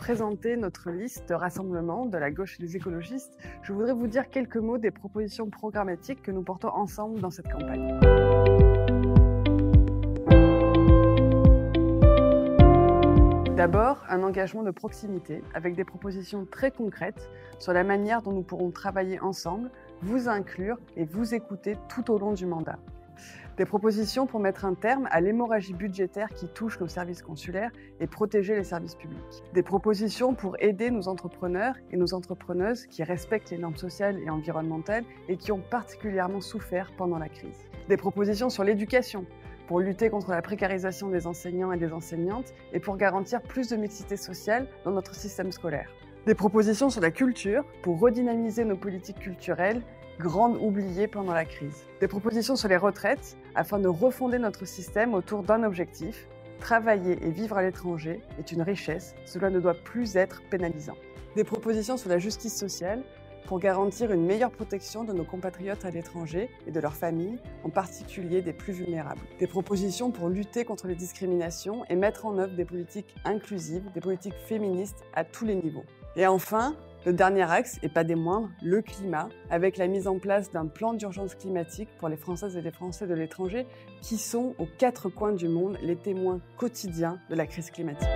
présenter notre liste de rassemblement de la gauche et des écologistes, je voudrais vous dire quelques mots des propositions programmatiques que nous portons ensemble dans cette campagne. D'abord, un engagement de proximité avec des propositions très concrètes sur la manière dont nous pourrons travailler ensemble, vous inclure et vous écouter tout au long du mandat. Des propositions pour mettre un terme à l'hémorragie budgétaire qui touche nos services consulaires et protéger les services publics. Des propositions pour aider nos entrepreneurs et nos entrepreneuses qui respectent les normes sociales et environnementales et qui ont particulièrement souffert pendant la crise. Des propositions sur l'éducation, pour lutter contre la précarisation des enseignants et des enseignantes et pour garantir plus de mixité sociale dans notre système scolaire. Des propositions sur la culture, pour redynamiser nos politiques culturelles, grandes oubliées pendant la crise. Des propositions sur les retraites, afin de refonder notre système autour d'un objectif. Travailler et vivre à l'étranger est une richesse, cela ne doit plus être pénalisant. Des propositions sur la justice sociale, pour garantir une meilleure protection de nos compatriotes à l'étranger et de leurs familles, en particulier des plus vulnérables. Des propositions pour lutter contre les discriminations et mettre en œuvre des politiques inclusives, des politiques féministes à tous les niveaux. Et enfin, le dernier axe, et pas des moindres, le climat, avec la mise en place d'un plan d'urgence climatique pour les Françaises et les Français de l'étranger qui sont aux 4 coins du monde les témoins quotidiens de la crise climatique.